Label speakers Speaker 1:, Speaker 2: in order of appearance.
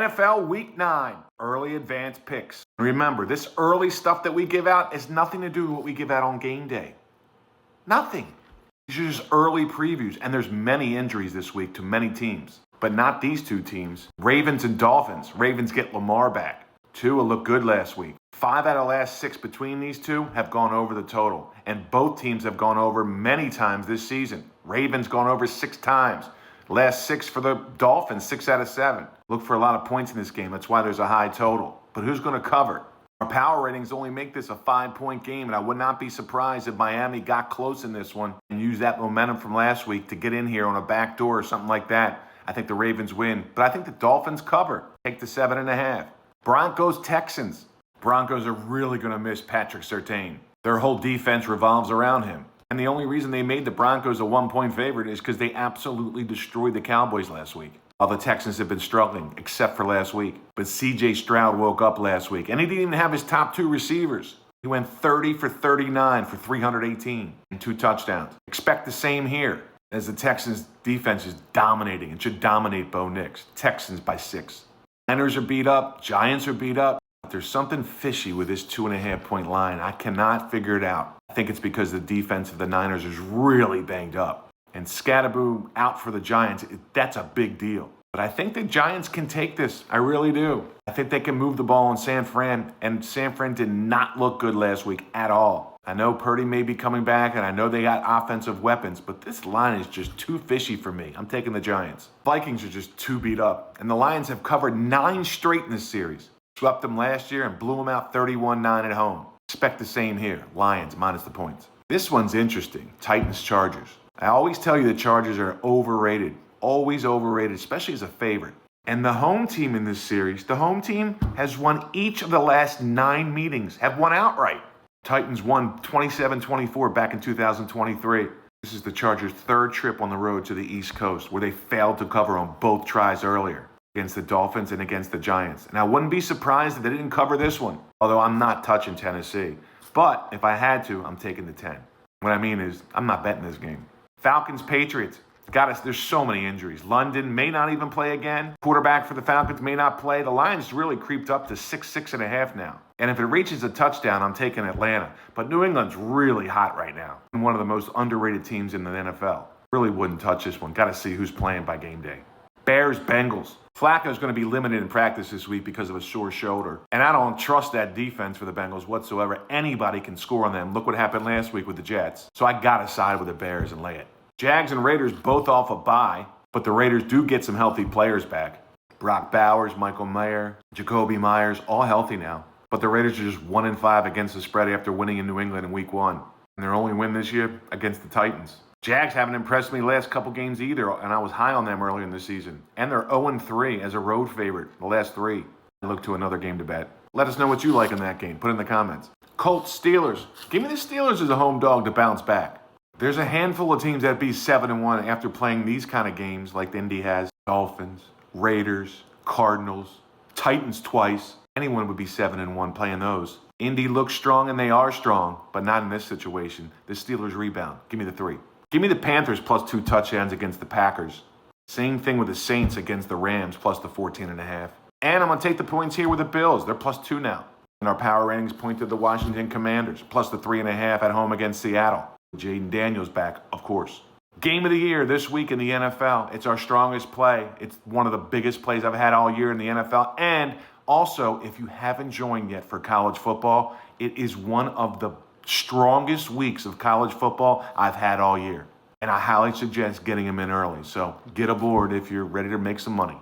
Speaker 1: NFL Week 9, early advance picks. Remember, this early stuff that we give out has nothing to do with what we give out on game day. Nothing. These are just early previews, and there's many injuries this week to many teams. But not these two teams. Ravens and Dolphins. Ravens get Lamar back. Tua looked good last week. 5 out of the last 6 between these two have gone over the total. And both teams have gone over many times this season. Ravens gone over 6 times. Last 6 for the Dolphins, 6 out of 7. Look for a lot of points in this game. That's why there's a high total. But who's going to cover? Our power ratings only make this a 5-point game, and I would not be surprised if Miami got close in this one and used that momentum from last week to get in here on a back door or something like that. I think the Ravens win, but I think the Dolphins cover. Take the 7.5. Broncos, Texans. Broncos are really going to miss Patrick Surtain. Their whole defense revolves around him. And the only reason they made the Broncos a 1-point favorite is because they absolutely destroyed the Cowboys last week. While the Texans have been struggling, except for last week. But C.J. Stroud woke up last week, and he didn't even have his top 2 receivers. He went 30 for 39 for 318 and 2 touchdowns. Expect the same here, as the Texans' defense is dominating and should dominate Bo Nix. Texans by 6. Niners are beat up. Giants are beat up. But there's something fishy with this 2.5-point line. I cannot figure it out. I think it's because the defense of the Niners is really banged up. And Scatterboo out for the Giants, that's a big deal. But I think the Giants can take this. I really do. I think they can move the ball in San Fran. And San Fran did not look good last week at all. I know Purdy may be coming back, and I know they got offensive weapons, but this line is just too fishy for me. I'm taking the Giants. Vikings are just too beat up. And the Lions have covered 9 straight in this series. Swept them last year and blew them out 31-9 at home. Expect the same here. Lions minus the points. This one's interesting. Titans-Chargers. I always tell you the Chargers are overrated. Always overrated, especially as a favorite. And the home team in this series, the home team has won each of the last 9 meetings, have won outright. Titans won 27-24 back in 2023. This is the Chargers' 3rd trip on the road to the East Coast, where they failed to cover on both tries earlier, against the Dolphins and against the Giants. And I wouldn't be surprised if they didn't cover this one, although I'm not touching Tennessee. But if I had to, I'm taking the 10. What I mean is, I'm not betting this game. Falcons, Patriots. There's so many injuries. London may not even play again. Quarterback for the Falcons may not play. The Lions really creeped up to 6.5 now. And if it reaches a touchdown, I'm taking Atlanta. But New England's really hot right now. And one of the most underrated teams in the NFL. Really wouldn't touch this one. Got to see who's playing by game day. Bears, Bengals. Flacco's going to be limited in practice this week because of a sore shoulder. And I don't trust that defense for the Bengals whatsoever. Anybody can score on them. Look what happened last week with the Jets. So I got to side with the Bears and lay it. Jags and Raiders both off a bye, but the Raiders do get some healthy players back. Brock Bowers, Michael Mayer, Jacoby Myers, all healthy now. But the Raiders are just 1-5 against the spread after winning in New England in Week 1. And their only win this year against the Titans. Jags haven't impressed me last couple games either, and I was high on them early in the season. And they're 0-3 as a road favorite the last 3. I look to another game to bet. Let us know what you like in that game. Put in the comments. Colts, Steelers. Give me the Steelers as a home dog to bounce back. There's a handful of teams that be 7-1 after playing these kind of games like Indy has. Dolphins, Raiders, Cardinals, Titans twice. Anyone would be 7-1 playing those. Indy looks strong and they are strong, but not in this situation. The Steelers rebound. Give me the 3. Give me the Panthers plus 2 touchdowns against the Packers. Same thing with the Saints against the Rams plus the 14.5. And I'm going to take the points here with the Bills. They're plus 2 now. And our power ratings point to the Washington Commanders plus the 3.5 at home against Seattle. Jaden Daniels back, of course. Game of the year this week in the NFL. It's our strongest play. It's one of the biggest plays I've had all year in the NFL. And also, if you haven't joined yet for college football, it is one of the strongest weeks of college football I've had all year. And I highly suggest getting them in early. So get aboard if you're ready to make some money.